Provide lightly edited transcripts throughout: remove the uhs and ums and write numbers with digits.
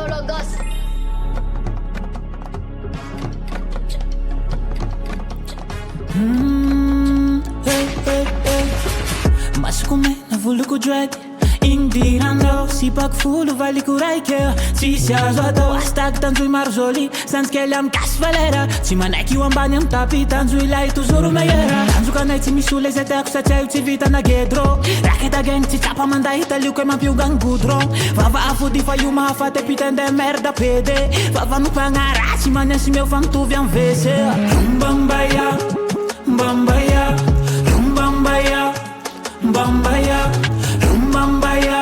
folo Gasy. Masoko mena voloko jued, idiranao Sipako folo valiko raike, tsisy azo atao Hastag Tandroy maro jolie, Zandry kely amin'ny gasy valeur, tsy manaiky io ambany amin'ny tapy tanjoy lahy toujours meilleur. Tandrok'anay tsy misy olona izay tiako satria io tsy vitan'a gedro, raike tageny tsy tsapa manday hitalioko mampionga ny goudron, vaovao fody fa io mahafaty putain de merde pede, vavan'ompagnaratsy manesy meo fa mitovy amin'ny WC. Mbambaya mbambaya mbambaya mbambaya mbambaya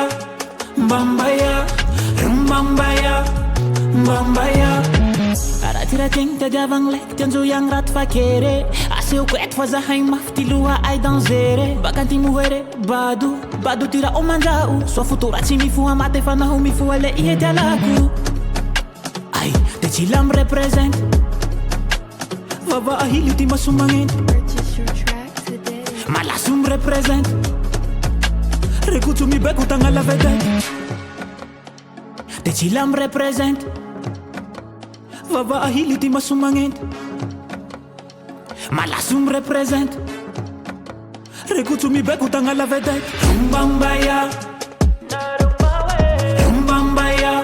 mbambaya mbambaya mbambaya aratyrategny tadiavagny laiky tianjoyagny raty fakere, aseoko eto fa zahay mafy ty loha'ay dangeré, baka antimohere bado tira aman-dra'o, soa fotora tsy mifoha maty fa naho mifoha le ihety alako ay de tsy la mi-representy vaovao ahily ty masomagnenty Malaso mi-representy rekotso mibeko tagnala vedety de tsy la mi-representy vaovao ahily ty masomagnenty Malaso mi-representy rekotso mibeko tagnala vedety mbambaya mbambaya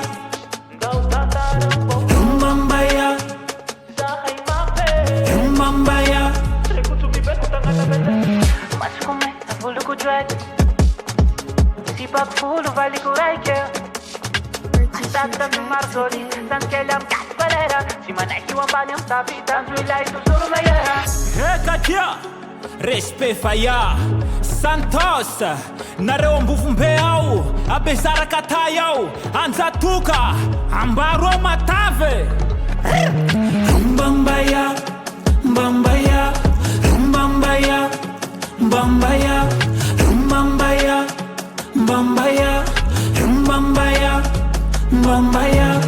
mbambaya mbambaya rekotso mibeko tagnala vedety Masoko mena voloko jued, Sipako folo valiko raike, Hastag Tandroy maro jolie, Zandry kely amin'ny gasy valeur, tsy manaiky io ambany amin'ny tapy tanjoy lahy toujours meilleur. Ekatia respect faya Santos nareo ambofombe ao abezaraka tay ao anjatoka ambaro matave mbambaya mbambaya mbambaya mbambaya mbambaya mbambaya mbambaya mbambaya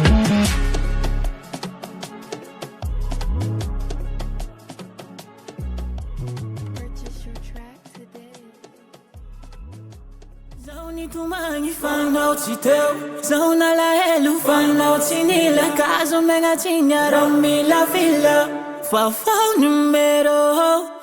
Zaho nitomagny fanao tsy teo, zaho nalahelo fanao tsy nila, kazo megna tsy niarao mila vila, vaovao numero